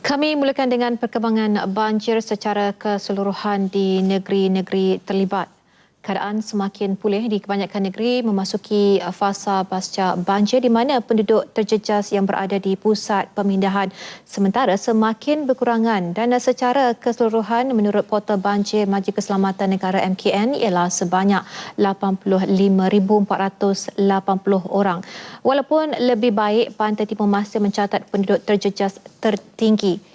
Kami mulakan dengan perkembangan banjir secara keseluruhan di negeri-negeri terlibat. Keadaan semakin pulih di kebanyakan negeri memasuki fasa pasca banjir di mana penduduk terjejas yang berada di pusat pemindahan sementara semakin berkurangan dan secara keseluruhan menurut portal banjir Majlis Keselamatan Negara MKN ialah sebanyak 85,480 orang. Walaupun lebih baik, Pantai Timur masih mencatat penduduk terjejas tertinggi.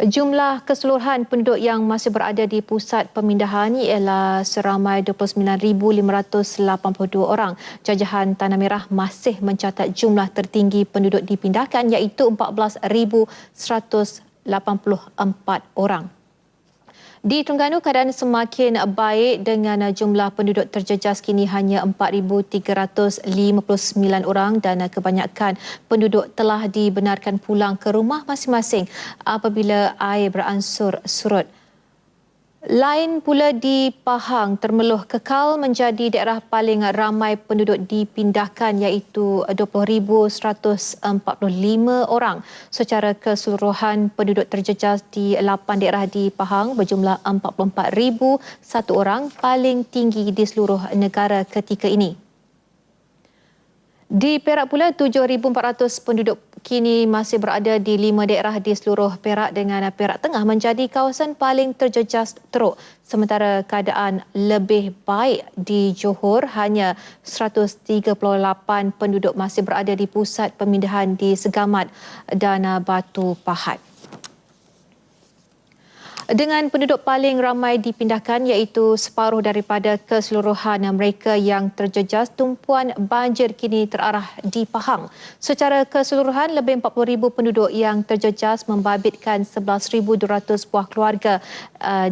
Jumlah keseluruhan penduduk yang masih berada di pusat pemindahan ialah seramai 29,582 orang. Jajahan Tanah Merah masih mencatat jumlah tertinggi penduduk dipindahkan iaitu 14,184 orang. Di Terengganu, keadaan semakin baik dengan jumlah penduduk terjejas kini hanya 4,359 orang dan kebanyakan penduduk telah dibenarkan pulang ke rumah masing-masing apabila air beransur surut. Lain pula di Pahang, Temerloh kekal menjadi daerah paling ramai penduduk dipindahkan iaitu 20,145 orang. Secara keseluruhan, penduduk terjejas di 8 daerah di Pahang berjumlah 44,001 orang, paling tinggi di seluruh negara ketika ini. Di Perak pula, 7,400 penduduk kini masih berada di 5 daerah di seluruh Perak dengan Perak Tengah menjadi kawasan paling terjejas teruk. Sementara keadaan lebih baik di Johor, hanya 138 penduduk masih berada di pusat pemindahan di Segamat dan Batu Pahat. Dengan penduduk paling ramai dipindahkan iaitu separuh daripada keseluruhan mereka yang terjejas, tumpuan banjir kini terarah di Pahang. Secara keseluruhan, lebih 40,000 penduduk yang terjejas membabitkan 11,200 buah keluarga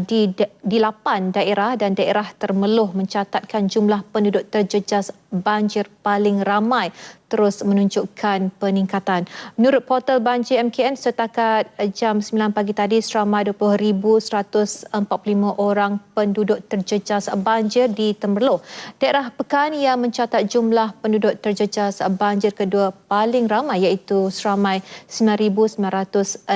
di 8 daerah dan daerah Temerloh mencatatkan jumlah penduduk terjejas banjir paling ramai terus menunjukkan peningkatan. Menurut portal banjir MKN, setakat jam 9 pagi tadi, seramai 20,145 orang penduduk terjejas banjir di Temerloh. Daerah Pekan yang mencatat jumlah penduduk terjejas banjir kedua paling ramai iaitu seramai 9,965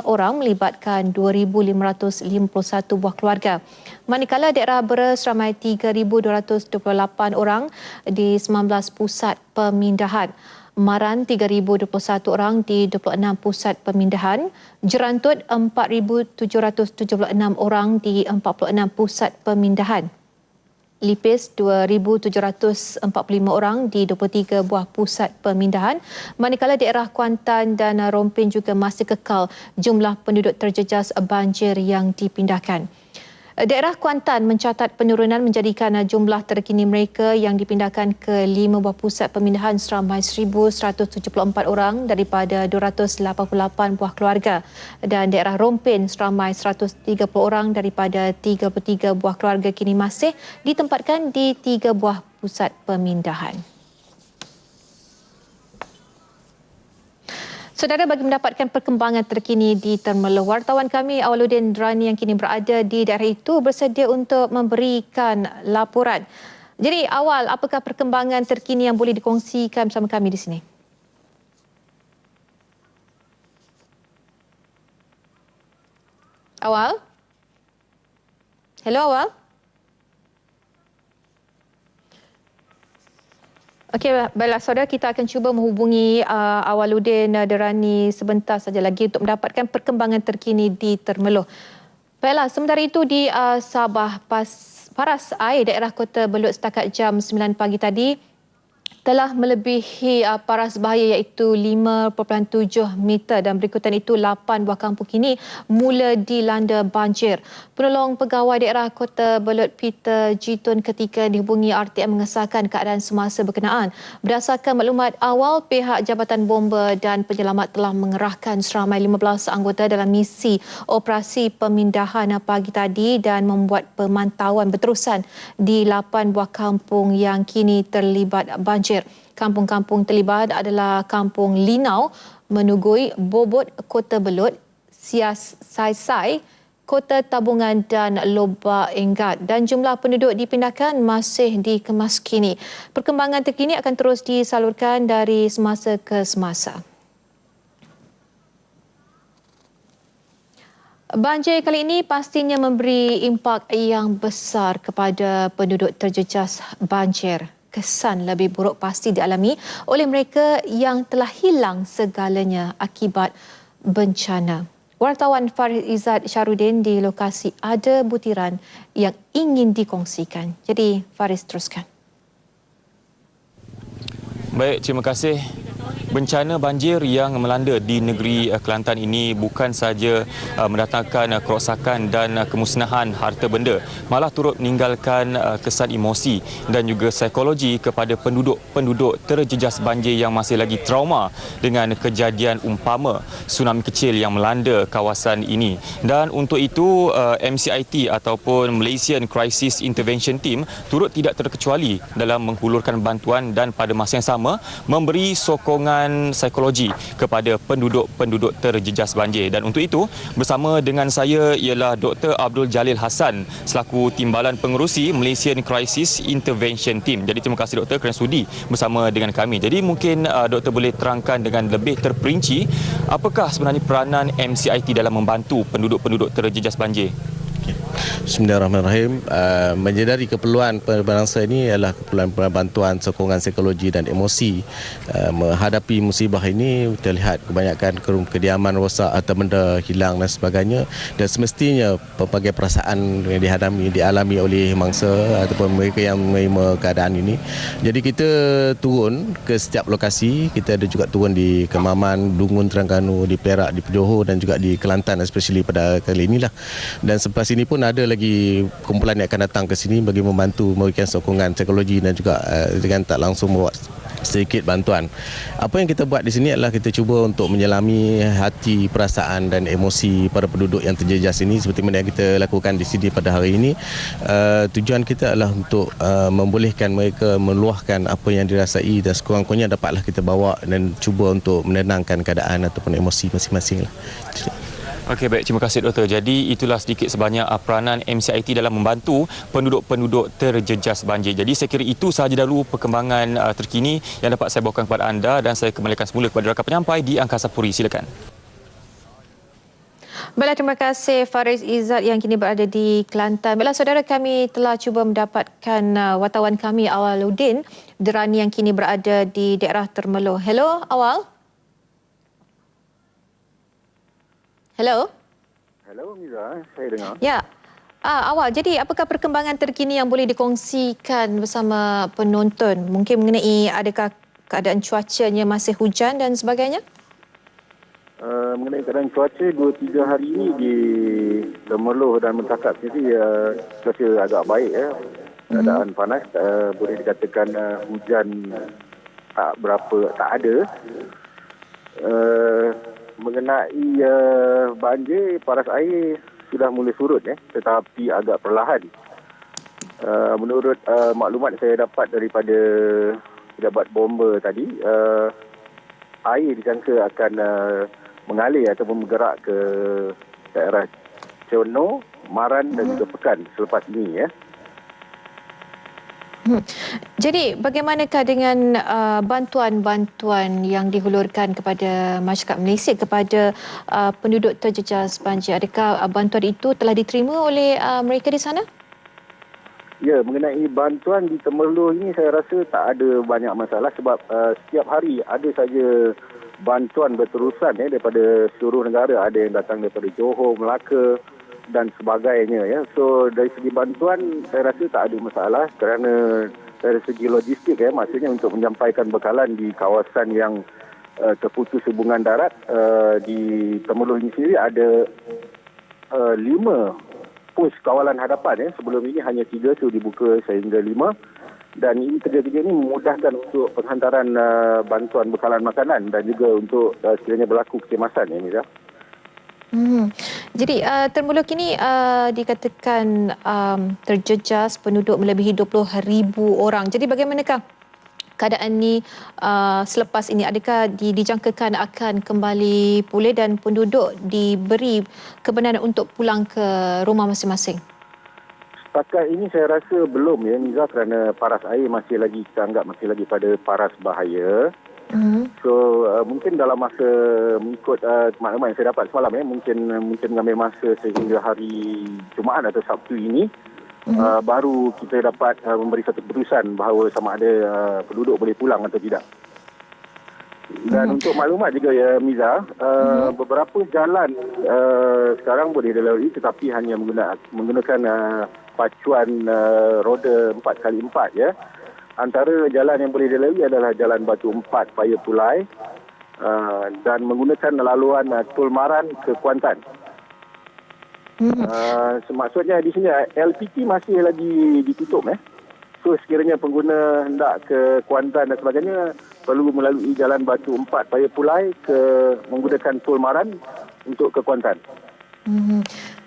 orang melibatkan 2,551 buah keluarga. Manakala daerah Bera seramai 3,228 orang di 19 pusat pemindahan. Maran 3,021 orang di 26 pusat pemindahan. Jerantut 4,776 orang di 46 pusat pemindahan. Lipis 2,745 orang di 23 buah pusat pemindahan. Manakala daerah Kuantan dan Rompin juga masih kekal jumlah penduduk terjejas banjir yang dipindahkan. Daerah Kuantan mencatat penurunan menjadikan jumlah terkini mereka yang dipindahkan ke 5 buah pusat pemindahan seramai 1,174 orang daripada 288 buah keluarga dan daerah Rompin seramai 130 orang daripada 33 buah keluarga kini masih ditempatkan di 3 buah pusat pemindahan. Saudara, bagi mendapatkan perkembangan terkini di Temerloh, wartawan kami Awaluddin Drani yang kini berada di daerah itu bersedia untuk memberikan laporan. Jadi Awal, apakah perkembangan terkini yang boleh dikongsikan bersama kami di sini? Awal? Hello Awal? Okey, baiklah saudara, kita akan cuba menghubungi Awaluddin Drani sebentar saja lagi untuk mendapatkan perkembangan terkini di Temerloh. Baiklah, sementara itu di Sabah, paras air daerah Kota Belud setakat jam 9 pagi tadi telah melebihi paras bahaya iaitu 5.7 meter dan berikutan itu 8 buah kampung kini mula dilanda banjir. Penolong Pegawai Daerah Kota Belud Peter Jitun ketika dihubungi RTM mengesahkan keadaan semasa berkenaan. Berdasarkan maklumat awal, pihak Jabatan Bomba dan Penyelamat telah mengerahkan seramai 15 anggota dalam misi operasi pemindahan pagi tadi dan membuat pemantauan berterusan di 8 buah kampung yang kini terlibat banjir. Kampung-kampung terlibat adalah Kampung Linau, Menugui, Bobot, Kota Belud, Sias Sai, Kota Tabungan dan Lobak Enggat. Dan jumlah penduduk dipindahkan masih dikemas kini. Perkembangan terkini akan terus disalurkan dari semasa ke semasa. Banjir kali ini pastinya memberi impak yang besar kepada penduduk terjejas banjir. Kesan lebih buruk pasti dialami oleh mereka yang telah hilang segalanya akibat bencana. Wartawan Faris Izzat Syarudin di lokasi ada butiran yang ingin dikongsikan. Jadi Faris teruskan. Baik, terima kasih. Bencana banjir yang melanda di negeri Kelantan ini bukan saja mendatangkan kerosakan dan kemusnahan harta benda, malah turut meninggalkan kesan emosi dan juga psikologi kepada penduduk terjejas banjir yang masih lagi trauma dengan kejadian umpama tsunami kecil yang melanda kawasan ini. Dan untuk itu MCIT ataupun Malaysian Crisis Intervention Team turut tidak terkecuali dalam menghulurkan bantuan dan pada masa yang sama memberi sokongan psikologi kepada penduduk terjejas banjir. Dan untuk itu bersama dengan saya ialah Dr. Abdul Jalil Hassan selaku Timbalan Pengerusi Malaysian Crisis Intervention Team. Jadi terima kasih Doktor kerana sudi bersama dengan kami. Jadi mungkin Doktor boleh terangkan dengan lebih terperinci apakah sebenarnya peranan MCIT dalam membantu penduduk terjejas banjir? Bismillahirrahmanirrahim. Menyedari keperluan bangsa ini adalah keperluan bantuan sokongan psikologi dan emosi. Menghadapi musibah ini kita lihat kebanyakan kediaman rosak, harta benda hilang dan sebagainya, dan semestinya pelbagai perasaan yang dialami oleh mangsa ataupun mereka yang menerima keadaan ini. Jadi kita turun ke setiap lokasi. Kita ada juga turun di Kemaman, Dungun, Terengganu, di Perak, di Johor dan juga di Kelantan, especially pada kali inilah. Dan selepas ini pun ada lagi kumpulan yang akan datang ke sini bagi membantu memberikan sokongan psikologi dan juga dengan tak langsung membuat sedikit bantuan. Apa yang kita buat di sini adalah kita cuba untuk menyelami hati, perasaan dan emosi para penduduk yang terjejas ini seperti mana yang kita lakukan di sini pada hari ini. Tujuan kita adalah untuk membolehkan mereka meluahkan apa yang dirasai dan sekurang-kurangnya dapatlah kita bawa dan cuba untuk menenangkan keadaan ataupun emosi masing-masing lah. Okey, baik. Terima kasih Doktor. Jadi itulah sedikit sebanyak peranan MCIT dalam membantu penduduk terjejas banjir. Jadi saya kira itu sahaja dahulu perkembangan terkini yang dapat saya bawakan kepada anda dan saya kembalikan semula kepada rakan penyampai di Angkasa Puri. Silakan. Baiklah, terima kasih Faris Izzat yang kini berada di Kelantan. Baiklah, saudara, kami telah cuba mendapatkan wartawan kami Awaluddin Derani yang kini berada di daerah Termeloh. Hello, Awal. Hello. Hello Miza, saya dengar. Ya. Awal, jadi apakah perkembangan terkini yang boleh dikongsikan bersama penonton? Mungkin mengenai adakah keadaan cuacanya masih hujan dan sebagainya? Mengenai keadaan cuaca 2-3 hari ini di Temerloh dan Mentakap sini cuaca agak baik ya. Keadaan panas, boleh dikatakan hujan tak ada. Mengenai banjir, paras air sudah mula surut tetapi agak perlahan. Menurut maklumat saya dapat daripada pejabat bomba tadi, air disangka akan mengalir ataupun bergerak ke daerah Ceono, Maran dan juga Pekan selepas ini ya. Jadi bagaimanakah dengan bantuan-bantuan yang dihulurkan kepada masyarakat Malaysia kepada penduduk terjejas banjir? Adakah bantuan itu telah diterima oleh mereka di sana? Ya, mengenai bantuan di Temerloh ini saya rasa tak ada banyak masalah sebab setiap hari ada saja bantuan berterusan daripada seluruh negara. Ada yang datang daripada Johor, Melaka dan sebagainya ya. So dari segi bantuan saya rasa tak ada masalah kerana dari segi logistik maksudnya untuk menyampaikan bekalan di kawasan yang terputus hubungan darat di Temerloh ini sendiri ada 5 pos kawalan hadapan sebelum ini hanya 3, so dibuka sehingga 5 dan ini kerja-kerja ini memudahkan untuk penghantaran bantuan bekalan makanan dan juga untuk sekiranya berlaku kecemasan Miza. Jadi Termeloh kini dikatakan terjejas penduduk melebihi 20,000 orang. Jadi bagaimanakah keadaan ini selepas ini? Adakah dijangkakan akan kembali pulih dan penduduk diberi kebenaran untuk pulang ke rumah masing-masing? Setakat ini saya rasa belum Miza, kerana paras air masih lagi kita anggap masih lagi pada paras bahaya. So mungkin dalam masa mengikut maklumat yang saya dapat semalam mungkin mengambil masa sehingga hari Jumaat atau Sabtu ini baru kita dapat memberi satu keputusan bahawa sama ada penduduk boleh pulang atau tidak. Dan untuk maklumat juga ya Miza, beberapa jalan sekarang boleh dilalui tetapi hanya menggunakan pacuan roda 4x4 ya. Antara jalan yang boleh dilalui adalah Jalan Batu 4 Paya Pulai dan menggunakan laluan Tol Maran ke Kuantan. Maksudnya di sini LPT masih lagi ditutup So sekiranya pengguna hendak ke Kuantan dan sebagainya perlu melalui Jalan Batu 4 Paya Pulai ke menggunakan Tol Maran untuk ke Kuantan.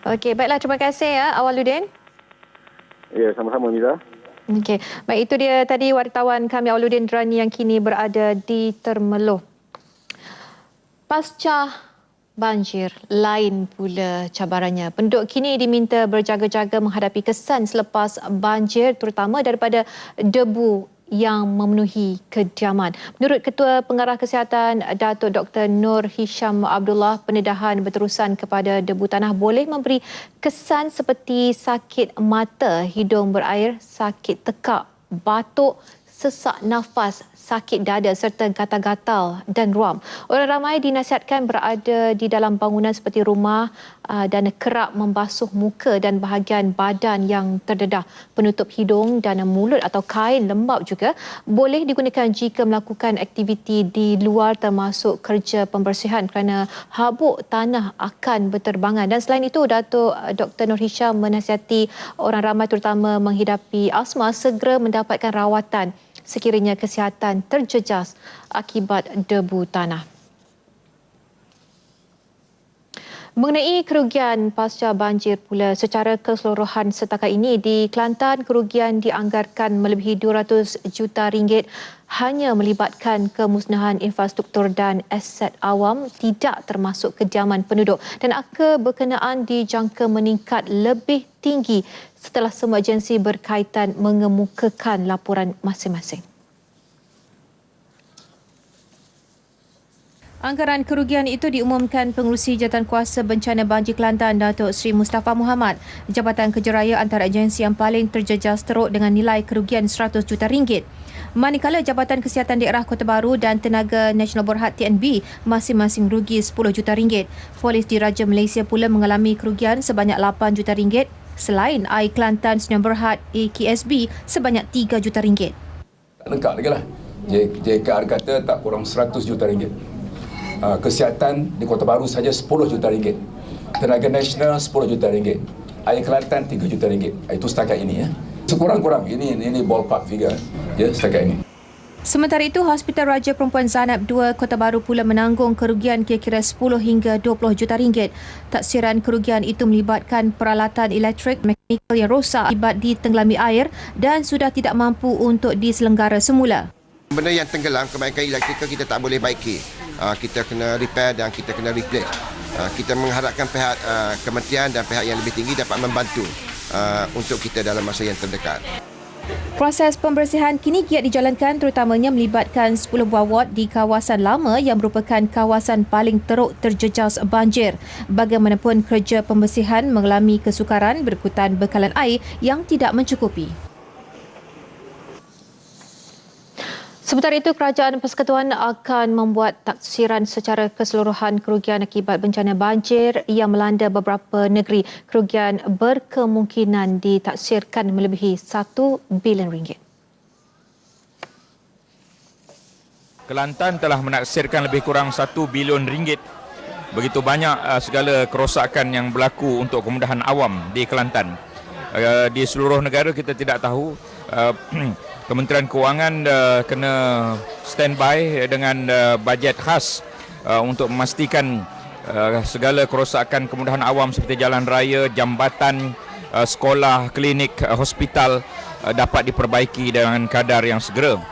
Okey, baiklah, terima kasih ya Awaludin. Ya, sama-sama Miza. Okey, baik, itu dia tadi wartawan kami Awaludin Derani yang kini berada di Termeloh. Pasca banjir, lain pula cabarannya. Penduduk kini diminta berjaga-jaga menghadapi kesan selepas banjir, terutama daripada debu yang memenuhi kediaman. Menurut Ketua Pengarah Kesihatan Datuk Dr. Nur Hisham Abdullah, pendedahan berterusan kepada debu tanah boleh memberi kesan seperti sakit mata, hidung berair, sakit tekak, batuk, sesak nafas, sakit dada serta gatal-gatal dan ruam. Orang ramai dinasihatkan berada di dalam bangunan seperti rumah dan kerap membasuh muka dan bahagian badan yang terdedah. Penutup hidung dan mulut atau kain lembap juga boleh digunakan jika melakukan aktiviti di luar termasuk kerja pembersihan kerana habuk tanah akan berterbangan. Dan selain itu, Datuk Dr. Nur Hisham menasihati orang ramai terutama menghidapi asma segera mendapatkan rawatan sekiranya kesihatan terjejas akibat debu tanah. Mengenai kerugian pasca banjir pula, secara keseluruhan setakat ini di Kelantan, kerugian dianggarkan melebihi 200 juta ringgit hanya melibatkan kemusnahan infrastruktur dan aset awam, tidak termasuk kediaman penduduk. Dan angka berkenaan dijangka meningkat lebih tinggi setelah semua agensi berkaitan mengemukakan laporan masing-masing. Anggaran kerugian itu diumumkan Pengerusi Jawatankuasa Bencana Banjir Kelantan, Datuk Seri Mustafa Muhammad. Jabatan Kerja Raya antara agensi yang paling terjejas teruk dengan nilai kerugian 100 juta ringgit. Manakala Jabatan Kesihatan Daerah Kota Baru dan Tenaga Nasional Berhad TNB masing-masing rugi 10 juta ringgit. Polis Diraja Malaysia pula mengalami kerugian sebanyak 8 juta ringgit. Selain Air Kelantan Nasional Berhad AKSB sebanyak 3 juta ringgit. Lengkap lagi lah. JKR kata tak kurang 100 juta ringgit. Kesihatan di Kota Baru saja 10 juta ringgit. Tenaga Nasional 10 juta ringgit. Air Kelantan 3 juta ringgit. Itu setakat ini ya. Sekurang-kurang ini ballpark figure ya setakat ini. Sementara itu, Hospital Raja Perempuan Zainab II Kota Baru pula menanggung kerugian kira-kira 10 hingga 20 juta ringgit. Taksiran kerugian itu melibatkan peralatan elektrik mekanikal yang rosak akibat ditenggelami air dan sudah tidak mampu untuk diselenggara semula. Benda yang tenggelam, kebaikan elektrikal kita tak boleh baiki. Kita kena repair dan kita kena replace. Kita mengharapkan pihak kementerian dan pihak yang lebih tinggi dapat membantu untuk kita dalam masa yang terdekat. Proses pembersihan kini giat dijalankan, terutamanya melibatkan 10 buah ward di kawasan lama yang merupakan kawasan paling teruk terjejas banjir. Bagaimanapun, kerja pembersihan mengalami kesukaran berikutan bekalan air yang tidak mencukupi. Sementara itu, Kerajaan Persekutuan akan membuat taksiran secara keseluruhan kerugian akibat bencana banjir yang melanda beberapa negeri. Kerugian berkemungkinan ditaksirkan melebihi 1 bilion ringgit. Kelantan telah menaksirkan lebih kurang 1 bilion ringgit. Begitu banyak segala kerosakan yang berlaku untuk kemudahan awam di Kelantan. Di seluruh negara kita tidak tahu. Kementerian Kewangan kena standby dengan bajet khas untuk memastikan segala kerosakan kemudahan awam seperti jalan raya, jambatan, sekolah, klinik, hospital dapat diperbaiki dengan kadar yang segera.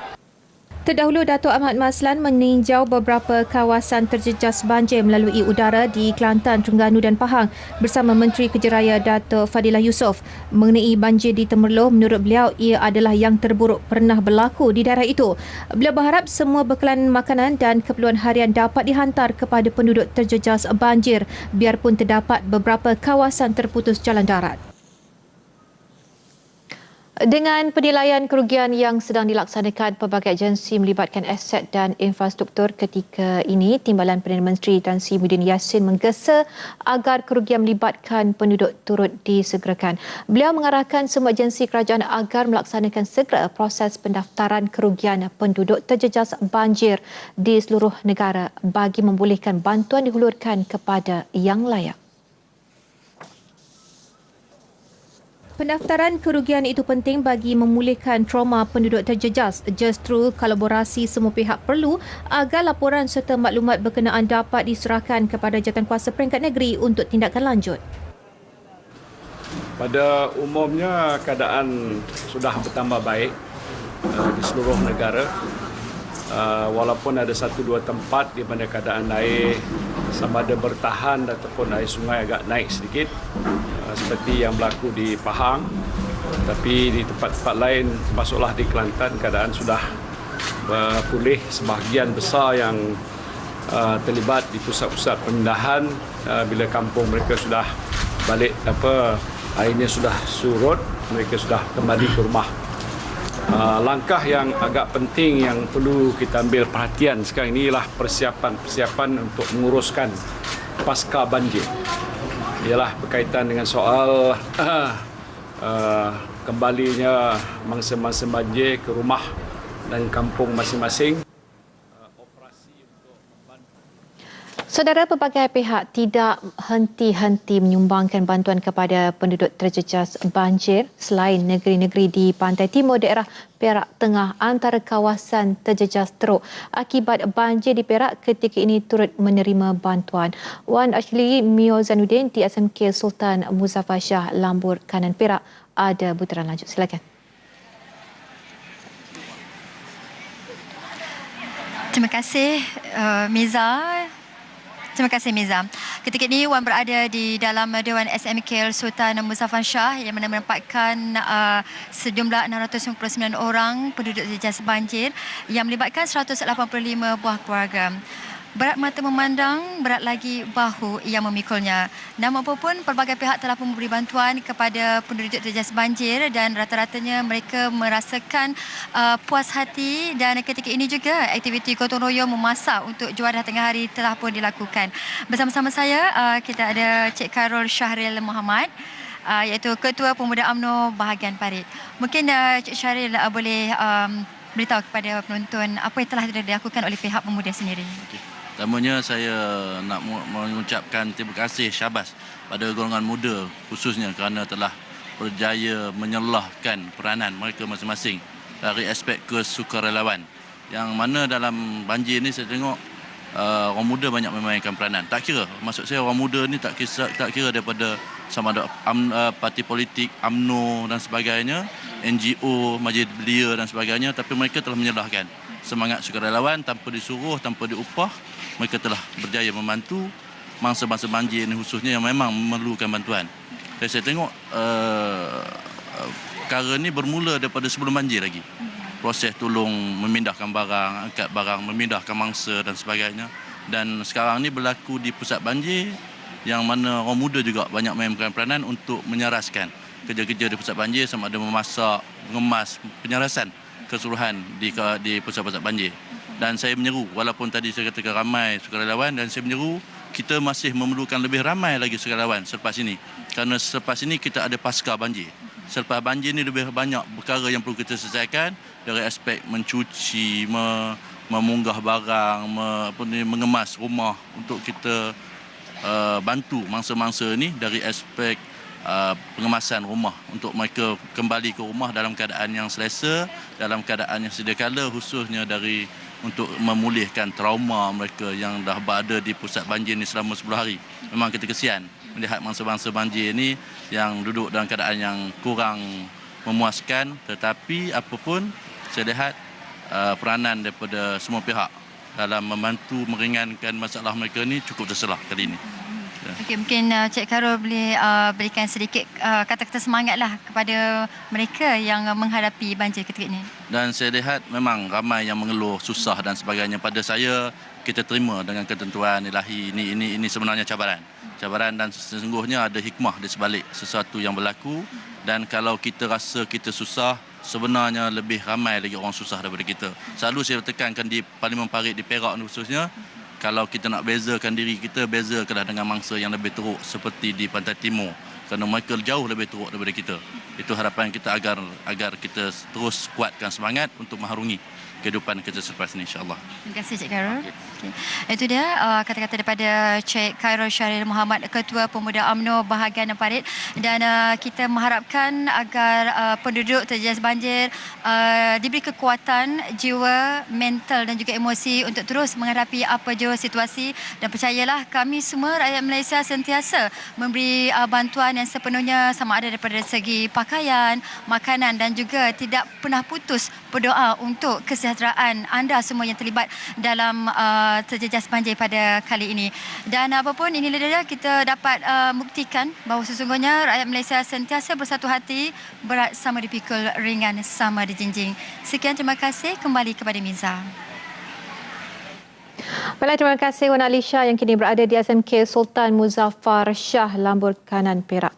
Terdahulu, Dato' Ahmad Maslan meninjau beberapa kawasan terjejas banjir melalui udara di Kelantan, Terengganu dan Pahang bersama Menteri Kejeraya Dato' Fadilah Yusof. Mengenai banjir di Temerloh, menurut beliau ia adalah yang terburuk pernah berlaku di daerah itu. Beliau berharap semua bekalan makanan dan keperluan harian dapat dihantar kepada penduduk terjejas banjir biarpun terdapat beberapa kawasan terputus jalan darat. Dengan penilaian kerugian yang sedang dilaksanakan pelbagai agensi melibatkan aset dan infrastruktur ketika ini, Timbalan Perdana Menteri Tan Sri Muhyiddin Yassin menggesa agar kerugian melibatkan penduduk turut disegerakan. Beliau mengarahkan semua agensi kerajaan agar melaksanakan segera proses pendaftaran kerugian penduduk terjejas banjir di seluruh negara bagi membolehkan bantuan dihulurkan kepada yang layak. Pendaftaran kerugian itu penting bagi memulihkan trauma penduduk terjejas. Justru kolaborasi semua pihak perlu agar laporan serta maklumat berkenaan dapat diserahkan kepada jawatankuasa peringkat negeri untuk tindakan lanjut. Pada umumnya keadaan sudah bertambah baik di seluruh negara. Walaupun ada 1-2 tempat di mana keadaan air sama ada bertahan ataupun air sungai agak naik sedikit, seperti yang berlaku di Pahang, tapi di tempat-tempat lain termasuklah di Kelantan keadaan sudah pulih. Sebahagian besar yang terlibat di pusat-pusat pemindahan bila kampung mereka sudah balik airnya sudah surut, mereka sudah kembali ke rumah. Langkah yang agak penting yang perlu kita ambil perhatian sekarang ini ialah persiapan untuk menguruskan pasca banjir. Ialah berkaitan dengan soal kembalinya mangsa-mangsa banjir ke rumah dan kampung masing-masing. Saudara, pelbagai pihak tidak henti-henti menyumbangkan bantuan kepada penduduk terjejas banjir selain negeri-negeri di pantai timur daerah Perak Tengah antara kawasan terjejas teruk akibat banjir di Perak ketika ini turut menerima bantuan. Wan Ashley Mio Zainuddin di SMK Sultan Muzaffar Shah Lambur Kanan Perak ada butiran lanjut. Silakan. Terima kasih Miza. Terima kasih Miza. Ketika ini Wan berada di dalam Dewan SMK Sultan Muzaffar Shah yang mana menempatkan sejumlah 659 orang penduduk terjejas banjir yang melibatkan 185 buah keluarga. Berat mata memandang, berat lagi bahu yang memikulnya. Namun apapun, pelbagai pihak telah memberi bantuan kepada penduduk terjejas banjir dan rata-ratanya mereka merasakan puas hati, dan ketika ini juga aktiviti gotong royong memasak untuk Juadah Tengah Hari telah pun dilakukan. Bersama-sama saya kita ada Cik Karol Syahril Muhammad, iaitu Ketua Pemuda UMNO bahagian Parit. Mungkin Cik Syahril boleh beritahu kepada penonton apa yang telah dilakukan oleh pihak pemuda sendiri. Pertamanya saya nak mengucapkan terima kasih syabas pada golongan muda khususnya kerana telah berjaya menyelahkan peranan mereka masing-masing dari aspek kesukarelawan. Yang mana dalam banjir ni saya tengok orang muda banyak memainkan peranan. Tak kira, maksud saya orang muda ni tak kira daripada sama ada parti politik, UMNO dan sebagainya, NGO, Majlis Belia dan sebagainya, tapi mereka telah menyalahkan semangat sukarelawan tanpa disuruh, tanpa diupah. Mereka telah berjaya membantu mangsa-mangsa banjir ini khususnya yang memang memerlukan bantuan. Dan saya tengok perkara ini bermula daripada sebelum banjir lagi. Proses tolong memindahkan barang, angkat barang, memindahkan mangsa dan sebagainya. Dan sekarang ini berlaku di pusat banjir yang mana orang muda juga banyak memainkan peranan untuk menyaraskan kerja-kerja di pusat banjir, sama ada memasak, mengemas, penyarasan keseluruhan di pusat-pusat banjir. Dan saya menyeru, walaupun tadi saya katakan ramai sukarelawan, dan saya menyeru kita masih memerlukan lebih ramai lagi sukarelawan selepas ini. Kerana selepas ini kita ada pasca banjir. Selepas banjir ini lebih banyak perkara yang perlu kita selesaikan dari aspek mencuci, memunggah barang, mengemas rumah untuk kita bantu mangsa-mangsa ini dari aspek pengemasan rumah untuk mereka kembali ke rumah dalam keadaan yang selesa, dalam keadaan yang sedia kala, khususnya untuk memulihkan trauma mereka yang dah berada di pusat banjir ini selama 10 hari. Memang kita kesian melihat mangsa-mangsa banjir ini yang duduk dalam keadaan yang kurang memuaskan, tetapi apapun saya lihat peranan daripada semua pihak dalam membantu meringankan masalah mereka ni cukup terselah kali ini. Okay, mungkin Cik Khairul boleh berikan sedikit kata-kata semangatlah kepada mereka yang menghadapi banjir ketika ini. Dan saya lihat memang ramai yang mengeluh susah dan sebagainya. Pada saya, kita terima dengan ketentuan ilahi. Ini sebenarnya cabaran dan sesungguhnya ada hikmah di sebalik sesuatu yang berlaku. Dan kalau kita rasa kita susah, sebenarnya lebih ramai lagi orang susah daripada kita. Selalu saya tekankan di Parlimen Parit di Perak khususnya, kalau kita nak bezakan diri kita, bezakanlah dengan mangsa yang lebih teruk seperti di Pantai Timur. Kerana mereka jauh lebih teruk daripada kita. Itu harapan kita agar kita terus kuatkan semangat untuk mengharungi kehidupan kita selepas ini, insyaAllah. Terima kasih Cik Khairul. Okay. Itu dia kata-kata daripada Cik Khairul Syahril Muhammad, Ketua Pemuda UMNO bahagian Parit. Dan kita mengharapkan agar penduduk terjejas banjir diberi kekuatan jiwa, mental dan juga emosi untuk terus menghadapi apa jua situasi. Dan percayalah, kami semua rakyat Malaysia sentiasa memberi bantuan yang sepenuhnya, sama ada daripada segi pakaian, makanan dan juga tidak pernah putus berdoa untuk kesejahteraan anda semua yang terlibat dalam terjejas banjir pada kali ini. Dan apapun, inilah dia kita dapat buktikan bahawa sesungguhnya rakyat Malaysia sentiasa bersatu hati, berat sama dipikul, ringan sama dijinjing. Sekian, terima kasih. Kembali kepada Miza. Baiklah, terima kasih Wan Alisha yang kini berada di SMK Sultan Muzaffar Shah, Lambur Kanan, Perak.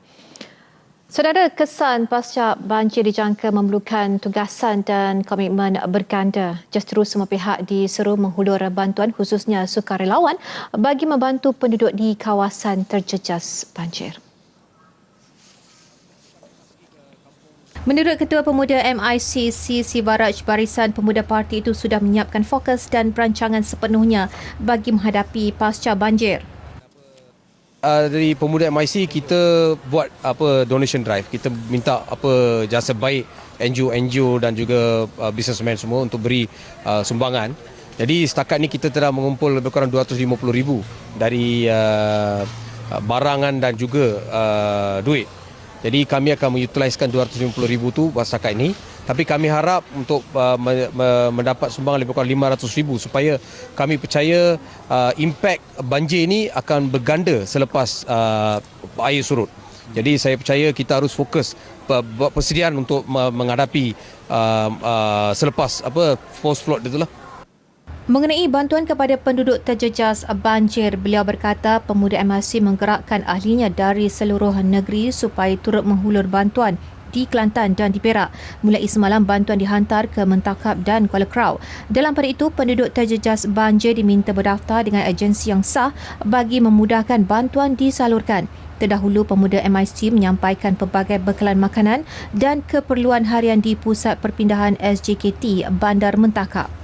Saudara, kesan pasca banjir dijangka memerlukan tugasan dan komitmen berganda. Justru semua pihak diseru menghulur bantuan khususnya sukarelawan bagi membantu penduduk di kawasan terjejas banjir. Menurut Ketua Pemuda MIC C. Baraj, Barisan Pemuda Parti itu sudah menyiapkan fokus dan perancangan sepenuhnya bagi menghadapi pasca banjir. Dari Pemuda MIC kita buat donation drive. Kita minta jasa baik NGO dan juga businessman semua untuk beri sumbangan. Jadi setakat ni kita telah mengumpul lebih kurang 250,000 dari barangan dan juga duit. Jadi kami akan mengutiliskan 250,000 tu setakat ini. Tapi kami harap untuk mendapat sumbangan lebih kurang 500,000 supaya kami percaya impak banjir ini akan berganda selepas air surut. Jadi saya percaya kita harus fokus buat persediaan untuk menghadapi selepas post flood itulah. Mengenai bantuan kepada penduduk terjejas banjir, beliau berkata Pemuda MIC menggerakkan ahlinya dari seluruh negeri supaya turut menghulur bantuan di Kelantan dan di Perak. Mulai semalam, bantuan dihantar ke Mentakab dan Kuala Krau. Dalam pada itu, penduduk terjejas banjir diminta berdaftar dengan agensi yang sah bagi memudahkan bantuan disalurkan. Terdahulu, Pemuda MIC menyampaikan pelbagai bekalan makanan dan keperluan harian di Pusat Perpindahan SJKT Bandar Mentakab.